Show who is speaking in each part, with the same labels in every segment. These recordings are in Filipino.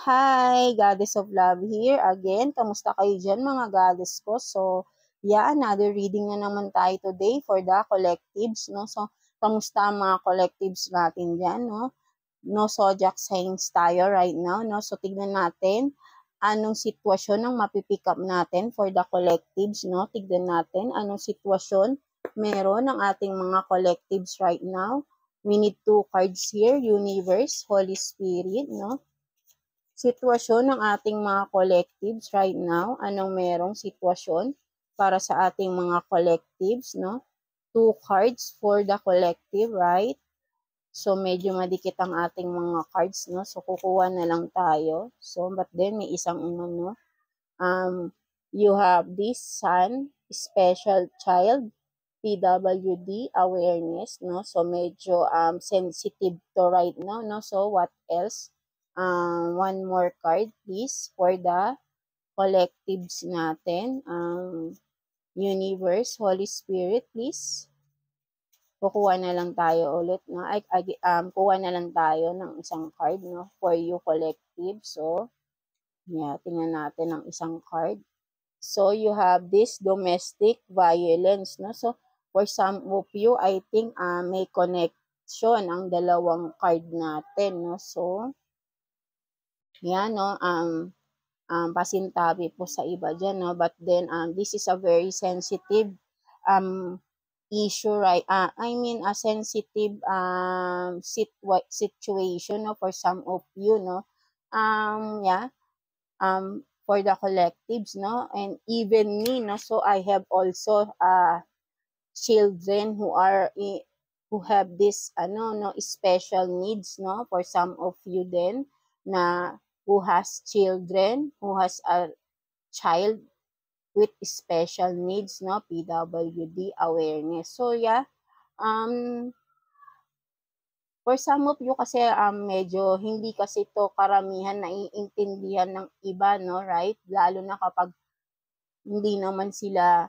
Speaker 1: Hi, Goddess of Love here again. Kamusta kayo dyan mga goddess ko? So, yeah, another reading na naman tayo today for the collectives, no? So, kamusta ang mga collectives natin dyan, no? No zodiac signs tayo right now, no? So, tignan natin anong sitwasyon ang mapipick up natin for the collectives, no? Tignan natin anong sitwasyon meron ng ating mga collectives right now. We need 2 cards here, Universe, Holy Spirit, no? Sitwasyon ng ating mga collectives right now. Anong merong sitwasyon para sa ating mga collectives, no? 2 cards for the collective, right? So, medyo madikit ang ating mga cards, no? So, kukuha na lang tayo. So, but then, may isang umano. You have this Sun, Special Child, PWD, awareness, no? So, medyo sensitive to right now, no? So, what else? One more card, please, for the collectives natin. Universe, Holy Spirit, please. Kukuha na lang tayo ulit, no? Kuha na lang tayo ng isang card, no? For you collective. So, yeah, tingnan natin ang isang card. So, you have this domestic violence, no? So, for some of you, I think may connection ang dalawang card natin, no? So, yan, no? Pasintabi po sa iba dyan, no? But then, this is a very sensitive issue, right? I mean, a sensitive situation, no? For some of you, no? Yeah. For the collectives, no? And even me, no? So, I have also children who have this, no? Special needs, no? For some of you then, na who has children, who has a child with special needs, no? PWD awareness. So, yeah, for some of you kasi medyo hindi kasi to karamihan naiintindihan ng iba, no? Right? Lalo na kapag hindi naman sila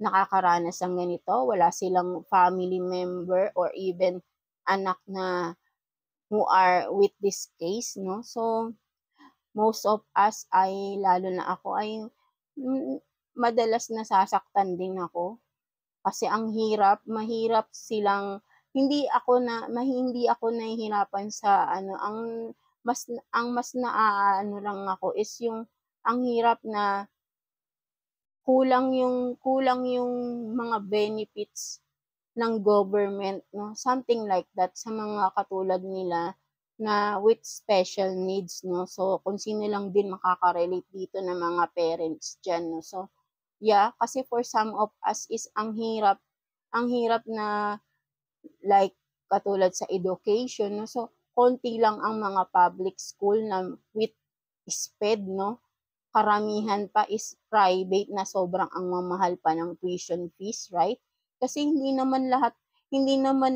Speaker 1: nakakaranas ng ganito, wala silang family member or even anak na who are with this case, no? So, most of us ay, lalo na ako, ay madalas nasasaktan din ako. Kasi mahirap silang, hindi ako nahihirapan sa ang mas naaano lang ako is yung ang hirap na kulang yung mga benefits ng government, no? Something like that sa mga katulad nila na with special needs, no? So, kung sino lang din makaka-relate dito na mga parents dyan, no? So, yeah, kasi for some of us is ang hirap na like katulad sa education, no? So, konti lang ang mga public school na with SPED, no? Karamihan pa is private na sobrang ang mamahal pa ng tuition fees, right? Kasi hindi naman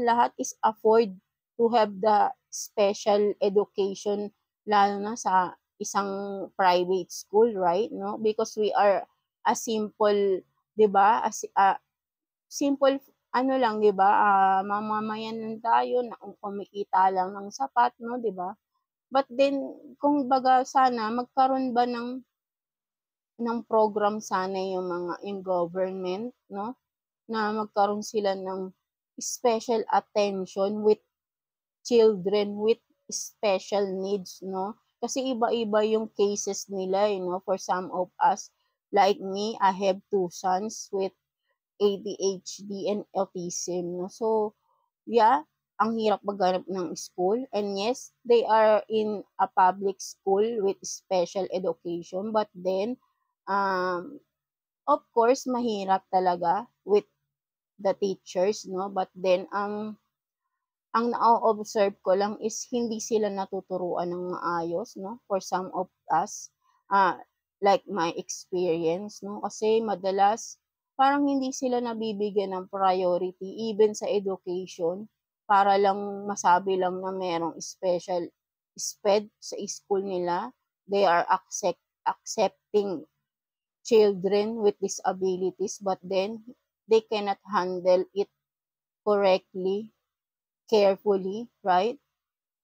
Speaker 1: lahat is afford to have the special education, lalo na sa isang private school, right? No? Because we are a simple, 'di ba? Simple lang, 'di ba? Mamamayan lang tayo na kumikita lang ng sapat, no, 'di ba? But then kung baga sana magkaroon ba ng program sana yung government, no? Na magkaroon sila ng special attention with children with special needs, no? Kasi iba-iba yung cases nila, no? For some of us, like me, I have 2 sons with ADHD and autism, no? So, yeah, ang hirap maghanap ng school. And yes, they are in a public school with special education, but then, of course, mahirap talaga with the teachers, no? But then, ang na-observe ko lang is hindi sila natuturuan ng maayos, no? For some of us, like my experience, no? Kasi madalas, parang hindi sila nabibigyan ng priority even sa education para lang masabi lang na merong special SPED sa school nila. They are accepting children with disabilities, but then they cannot handle it correctly, carefully, right?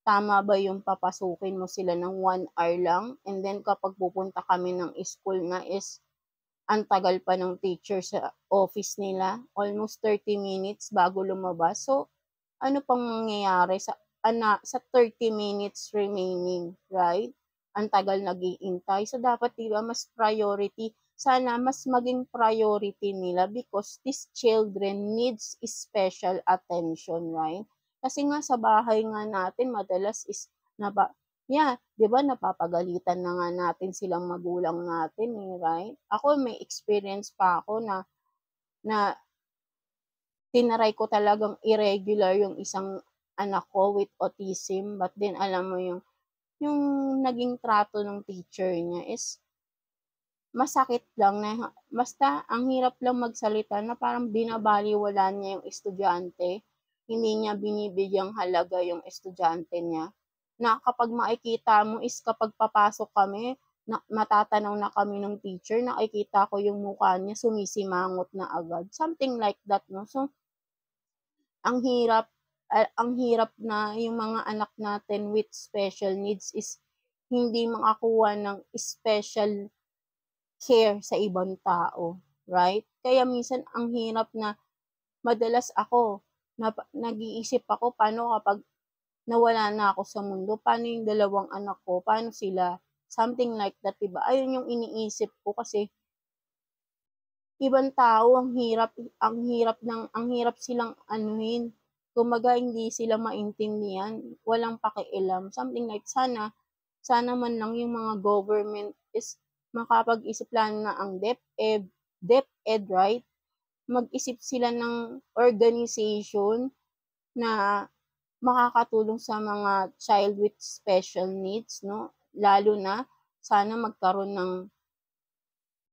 Speaker 1: tama ba yung papasukin mo sila ng 1 hour lang and then kapag pupunta kami ng school nga is ang tagal pa ng teacher sa office nila, almost 30 minutes bago lumabas. So, ano pang mangyayari sa 30 minutes remaining, right? Ang tagal nag-iintay. So, dapat 'di ba mas priority, sana mas maging priority nila because these children needs special attention, right? Kasi nga sa bahay nga natin madalas is naba yeah, 'di ba napapagalitan na nga natin silang magulang natin, eh, right? Ako may experience pa ako na na tinry ko talagang irregular yung isang anak ko with autism, but then alam mo yung naging trato ng teacher niya is masakit lang na basta ang hirap lang magsalita na parang binabalewala niya yung estudyante, hindi niya binibigyang halaga yung estudyante niya. Na kapag makikita mo is kapag papasok kami, matatanaw na kami ng teacher, nakikita ko yung mukha niya sumisimangot na agad, something like that, 'no. So, ang hirap na yung mga anak natin with special needs is hindi makakuha ng special care sa ibang tao, right? Kaya minsan ang hirap na madalas ako nag-iisip ako paano kapag nawala na ako sa mundo, paano yung 2 anak ko, paano sila? Something like that, 'di ba? Ayun yung iniisip ko kasi ibang tao ang hirap silang anuhin, kumbaga hindi sila maintindihan, walang pakialam, something like sana man lang yung mga government is makapag-isip lalo na ang DepEd, right? Mag-isip sila ng organization na makakatulong sa mga child with special needs, 'no? Lalo na sana magkaroon ng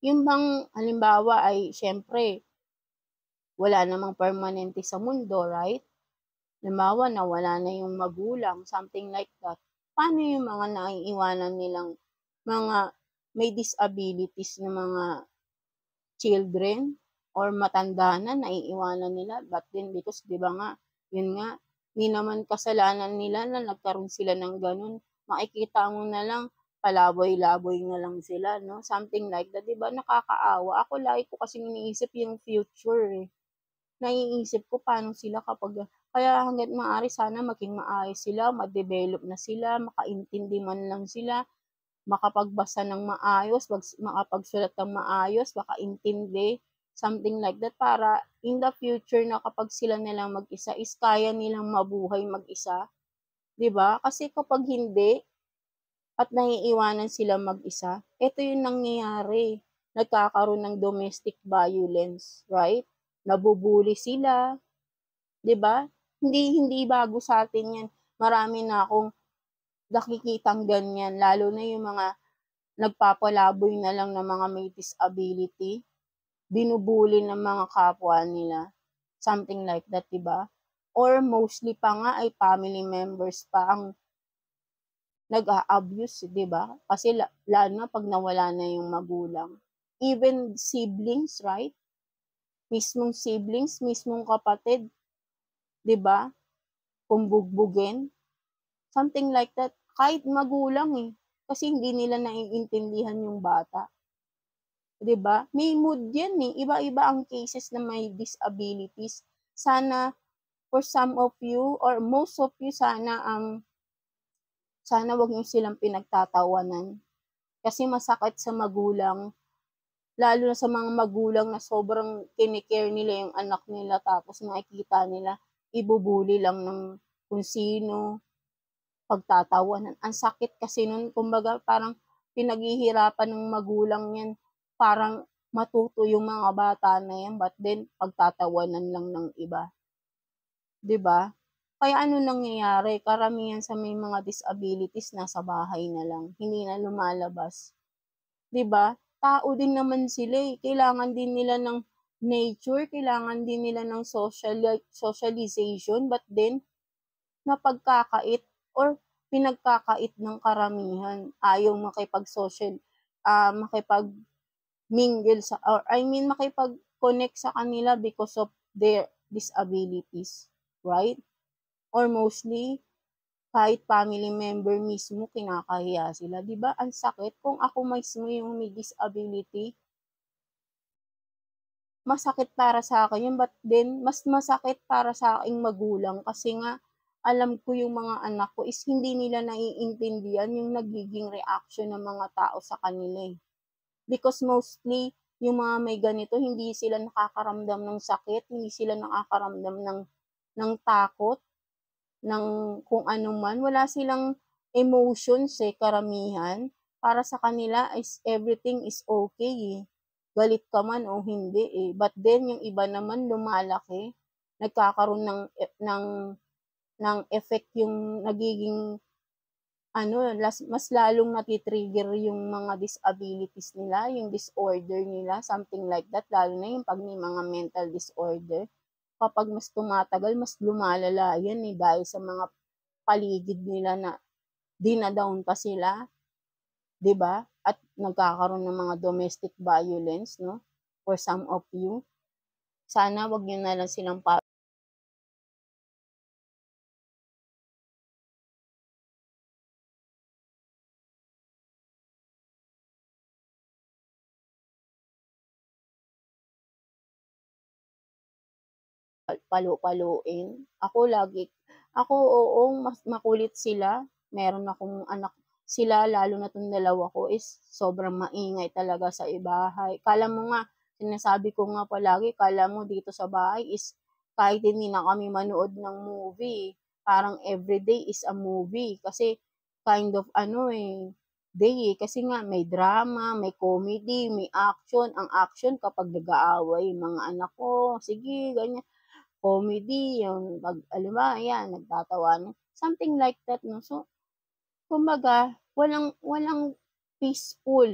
Speaker 1: yun bang halimbawa ay siyempre wala namang permanente sa mundo, right? Halimbawa nawala na yung magulang, something like that. Paano yung mga naiiwanan nilang mga may disabilities na mga children or matanda na naiiwanan nila, but then because 'di ba nga, yun nga, 'di naman kasalanan nila na nagkaroon sila ng gano'n. Makikita mo na lang palaboy-laboy na lang sila, 'no, something like that, 'di ba nakakaawa. Ako lagi ko kasing iniisip yung future, eh. Naiisip ko paano sila kaya hangga't maaari sana maging maayos sila, ma-develop na sila, makaintindi man lang sila, makapagbasa ng maayos, makapagsulat ng maayos, makaintindi, something like that, para in the future na kapag sila na lang mag-isa is kaya nilang mabuhay mag-isa, 'di ba? Kasi kapag hindi at naiiwanan sila mag-isa, eto yung nangyayari, nagkakaroon ng domestic violence, right? Nabubully sila, 'di ba? Hindi hindi bago sa atin 'yan. Marami na akong nakikitang ganyan, lalo na yung mga nagpapalaboy na lang ng mga may disability, binubully ng mga kapwa nila, something like that, 'di ba? Or mostly pa nga ay family members pa ang nag-a-abuse, 'di ba? Kasi lalo na 'pag nawala na yung magulang. Even siblings, right? Mismong siblings, mismong kapatid, 'di ba? Kung bugbugin, something like that. Kahit magulang, eh, kasi hindi nila naiintindihan yung bata. 'Di ba? May mood 'yan, eh, iba-iba ang cases na may disabilities. Sana for some of you or most of you sana 'wag niyo silang pinagtatawanan. Kasi masakit sa magulang, lalo na sa mga magulang na sobrang kini-care nila yung anak nila tapos makikita nila ibubully lang ng kung sino, pagtatawanan. Ang sakit kasi nun, kumbaga parang pinaghihirapan ng magulang 'yan, parang matuto yung mga bata na 'yan, but then pagtatawanan lang ng iba, 'di ba? Kaya ano nangyayari, karamihan sa may mga disabilities nasa bahay na lang, hindi na lumalabas, 'di ba? Tao din naman sila, eh, kailangan din nila ng nature, kailangan din nila ng socialization, but then napagkakait or pinagkakait ng karamihan. Ayaw makipag-mingle or I mean makipag-connect sa kanila because of their disabilities, right? Or mostly kahit family member mismo kinakahiya sila, 'di ba ang sakit kung ako mismo yung may disability, masakit para sa'kin yun but then mas masakit para sa aking magulang kasi nga alam ko yung mga anak ko is hindi nila naiintindihan yung nagiging reaksyon ng mga tao sa kanila, eh. Because mostly yung mga may ganito hindi sila nakakaramdam ng sakit, hindi sila nakakaramdam ng takot, ng kung ano man, wala silang emotions, eh, karamihan. Para sa kanila is everything is okay, eh, galit ka man o hindi, eh. But then yung iba naman lumalaki, nagkakaroon ng effect yung nagiging ano, mas lalong nati-trigger yung mga disabilities nila, yung disorder nila, something like that, lalo na yung 'pag may mga mental disorder. Kapag mas tumatagal, mas lumalala yan, eh, dahil sa mga paligid nila na dina-down pa sila, 'di ba? At nagkakaroon ng mga domestic violence, 'no, for some of you. Sana 'wag niyo na lang silang palu-paluin. Ako, oo, mas makulit sila. Meron akong anak sila, lalo na 'tong dalawa ko is sobrang maingay talaga sa bahay. Akala mo nga, sinasabi ko nga palagi, akala mo dito sa bahay is kahit hindi na kami manood ng movie, parang everyday is a movie. Kasi kind of ano, eh, day, eh, kasi nga may drama, may comedy, may action. Ang action kapag nag-aaway yung mga anak ko, sige ganyan. Comedy, yung 'pag halimbawa ayan nagtatawanan, something like that 'no. So, kumbaga walang walang peaceful,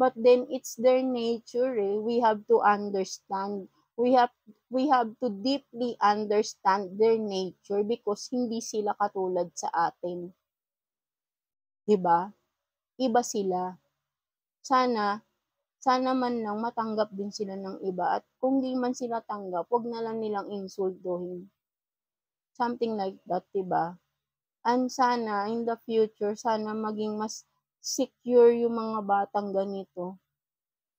Speaker 1: but then it's their nature, eh. We have to understand. We have we have to deeply understand their nature because hindi sila katulad sa atin, 'di ba? Iba sila. Sana sana man lang matanggap din sila ng iba at kung 'di man sila tanggap, 'wag na lang nilang insultuhin. Something like that, 'di ba? And sana in the future, sana maging mas secure yung mga batang ganito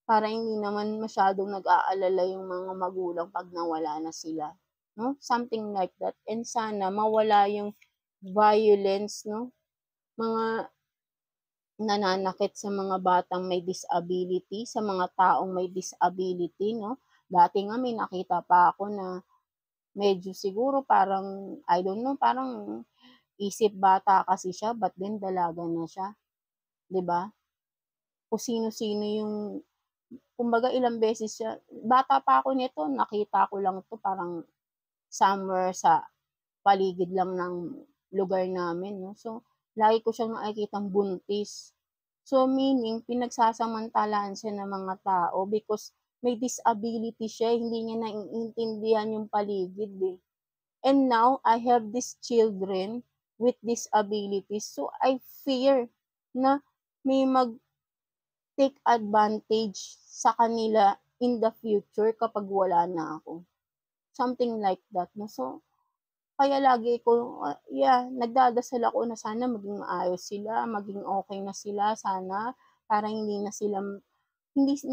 Speaker 1: para hindi naman masyadong nag-aalala yung mga magulang 'pag nawala na sila, 'no? Something like that. And sana mawala yung violence, 'no? Mga nananakit sa mga batang may disability, sa mga taong may disability, 'no? Dati nga may nakita pa ako na medyo siguro parang, I don't know, parang isip bata kasi siya but then dalaga na siya, 'di ba? Kung sino-sino yung kumbaga ilang beses siya bata pa ako nito nakita ko lang 'to parang somewhere sa paligid lang ng lugar namin 'no. So, lagi ko siyang nakikitang buntis. So, meaning pinagsasamantalaan siya ng mga tao because may disability siya, hindi niya naiintindihan yung paligid, eh. And now I have these children with disabilities, so I fear na may mag-take advantage sa kanila in the future kapag wala na ako. Something like that 'no. So, kaya lagi ko, nagdadasal ako na sana maging maayos sila, maging okey na sila sana para hindi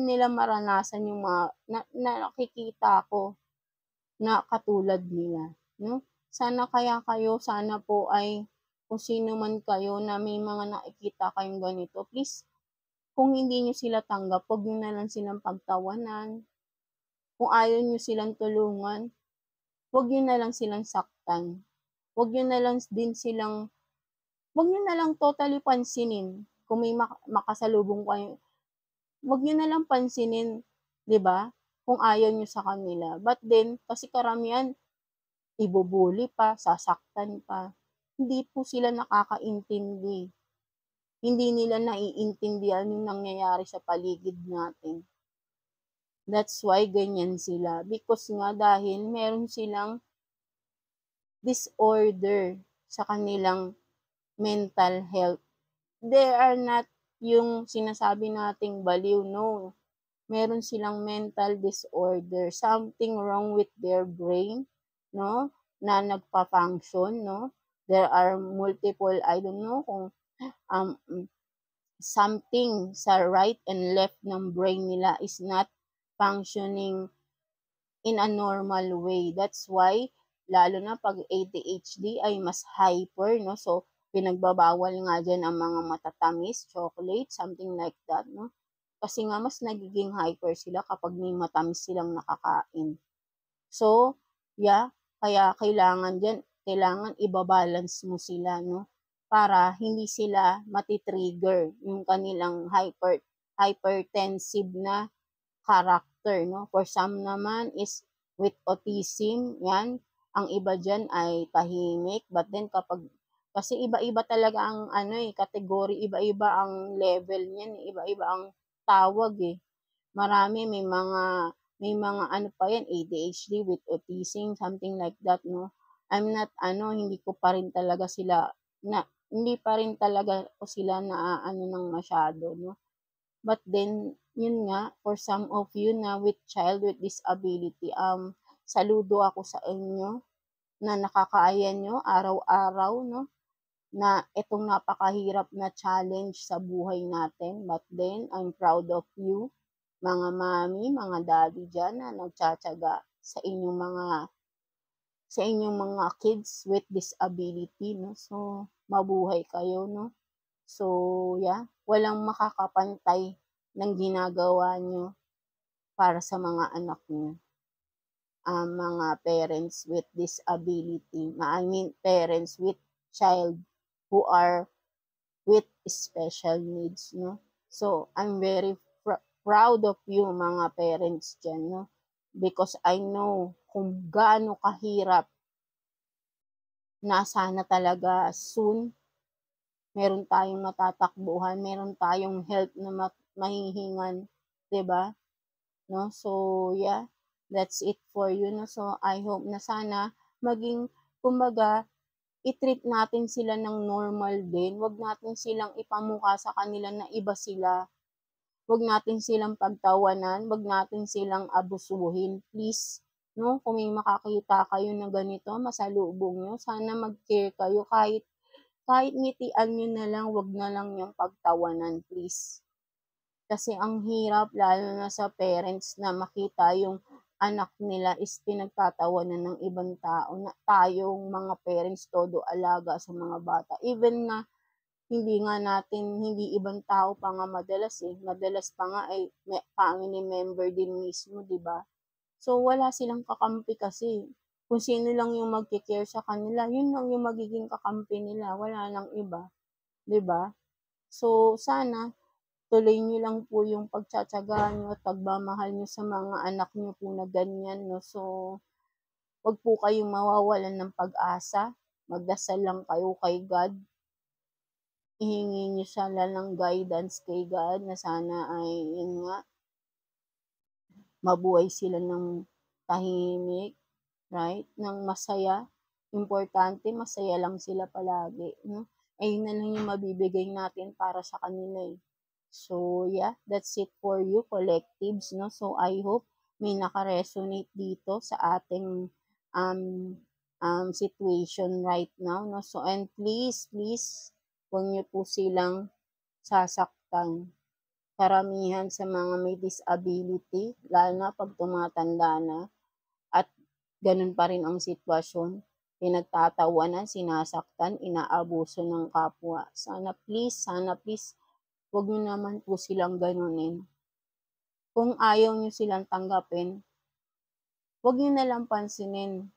Speaker 1: nila maranasan yung mga na nakikita ko na katulad nila 'no. Sana po ay kung sino man kayo na may mga nakikita kayong ganito, please kung hindi niyo sila tanggap, 'wag niyo na lang silang pagtawanan. Kung ayaw niyo silang tulungan, 'wag niyo na lang silang saktan. 'Wag niyo na lang din silang 'wag niyo na lang totally pansinin kung may makasalubong kayo, 'wag niyo na lang pansinin, 'di ba, kung ayaw niyo sa kanila. But then, kasi karamihan ibo-bully pa, sasaktan pa. Hindi po sila nakakaintindi. Hindi nila naiintindihan yung nangyayari sa paligid natin. That's why ganyan sila, because nga dahil meron silang disorder sa kanilang mental health. They are not yung sinasabi nating baliw, no. Meron silang mental disorder, something wrong with their brain, 'no, na nagfa-function, 'no. there are multiple, I don't know kung um, something sa right and left ng brain nila is not functioning in a normal way. That's why, lalo na pag ADHD ay mas hyper, no? So, pinagbabawal nga dyan ang mga matatamis, chocolate, something like that, no? Kasi nga mas nagiging hyper sila kapag may matamis silang nakakain. So, yeah, kaya kailangan ibabalance mo sila, no? Para hindi sila matitrigger yung kanilang hypertensive na character, no? For some naman is with autism, yan. Ang iba dyan ay tahimik, but then kasi iba-iba talaga ang category, iba-iba ang level niyan, iba-iba ang tawag eh. Marami may mga ano pa yan, ADHD with autism, something like that, no? Hindi ko pa rin talaga sila hindi pa rin talaga ko sila ng masyado, no? But then, yun nga, for some of you na with child with disability, saludo ako sa inyo na nakakaaya nyo araw-araw, no? Na itong napakahirap na challenge sa buhay natin. But then, I'm proud of you, mga mami, mga daddy dyan na nagtsatsaga sa inyong mga kids with disability, no? So, mabuhay kayo, no? So, yeah, walang makakapantay ng ginagawa nyo para sa mga anak nyo. Mga parents with disability, I mean parents with child who are with special needs, no? So, I'm very proud of you mga parents dyan, no? Because I know kung gaano kahirap na sana talaga soon meron tayong matatakbuhan, meron tayong help na mahihingan, 'di ba? No? So, yeah, that's it for you, no? So, I hope na sana maging kumbaga i-treat natin sila ng normal din. Huwag natin silang ipamukha sa kanila na iba sila. Huwag natin silang pagtawanan, huwag natin silang abusuhin, please. No? Kung may makakita kayo na ganito, masalubong nyo, sana mag-care kayo kahit ngitian nyo na lang, wag na lang yung pagtawanan, please. Kasi ang hirap, lalo na sa parents, na makita yung anak nila is pinagtatawanan ng ibang tao, na tayong mga parents todo alaga sa mga bata. Even na hindi ibang tao pa nga madalas eh. Madalas pa nga ay family member din mismo, di ba? So, wala silang kakampi kasi. Kung sino lang yung magki-care sa kanila, yun lang yung magiging kakampi nila. Wala nang iba. 'Di ba? So, sana tuloy niyo lang po yung pagtsatsaga niyo at pagmamahal niyo sa mga anak niyo po na ganyan, no? So, wag po kayong mawawalan ng pag-asa. Magdasal lang kayo kay God. Ihingi niyo siya ng guidance kay God na sana ay, yun nga, mabuhay sila ng tahimik, right? Ng masaya. Importante, masaya lang sila palagi, no? Ayun na lang yung mabibigay natin para sa kanila eh. So, yeah, that's it for you, collectives, no? So, I hope may naka-resonate dito sa ating um, situation right now, no? So, and please, huwag niyo po silang sasaktan. Karamihan sa mga may disability, lalo na pag tumatanda na, at ganun pa rin ang sitwasyon, pinagtatawanan, sinasaktan, inaabuso ng kapwa. Sana please, wag niyo naman po silang ganunin. Kung ayaw niyo silang tanggapin, wag niyo na lang pansinin.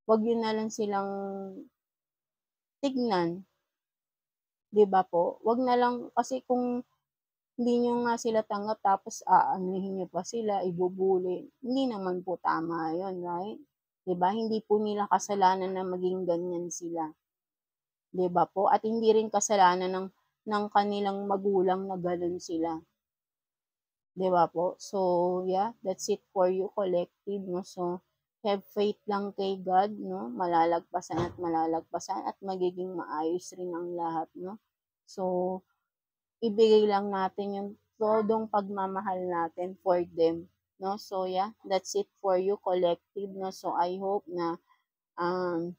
Speaker 1: Wag niyo na lang silang tignan. 'Di ba po? Wag na lang, kasi kung hindi niyo nga sila tanggap tapos aanuhin niyo pa sila, ibubuli. Hindi naman po tama 'yon, right? 'Di ba? Hindi po nila kasalanan na maging ganyan sila. 'Di ba po? At hindi rin kasalanan ng kanilang magulang na gano'n sila. 'Di ba po? So, yeah, that's it for you, collective, no? So, have faith lang kay God, no? Malalagpasan at magiging maayos rin ang lahat, no? So, ibigay lang natin yung todong pagmamahal natin for them, no? So, yeah, that's it for you, collective, no? So, I hope na um,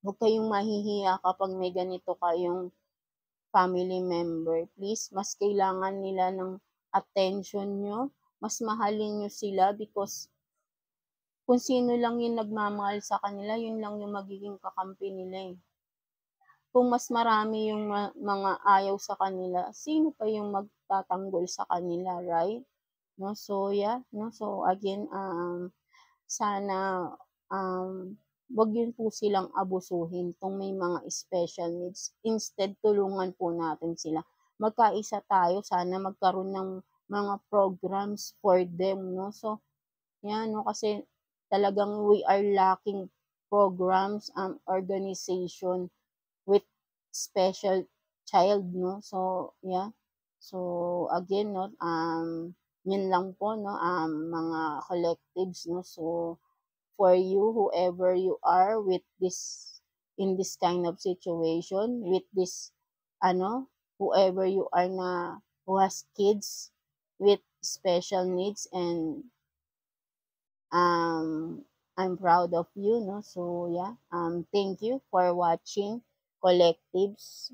Speaker 1: Huwag kayong mahihiya kapag may ganito kayong family member. Please, mas kailangan nila ng attention niyo, mas mahalin niyo sila because kung sino lang yung nagmamahal sa kanila, yun lang yung magiging kakampi nila, eh. Kung mas marami yung mga ayaw sa kanila, sino pa yung magtatanggol sa kanila, right? No, so yeah, no, so again, sana wag yun po silang abusuhin kung may mga special needs. Instead, tulungan po natin sila. Magkaisa tayo, sana magkaroon ng mga programs for them, no? So, yan, no, kasi talagang we are lacking programs, organization with special child, no? So, yeah. So, again, no, yun lang po, no, mga collectives, no? So, for you, whoever you are with this, in this kind of situation, with this, whoever you are na, who has kids with special needs, and I'm proud of you, no? So, yeah, thank you for watching Collectives.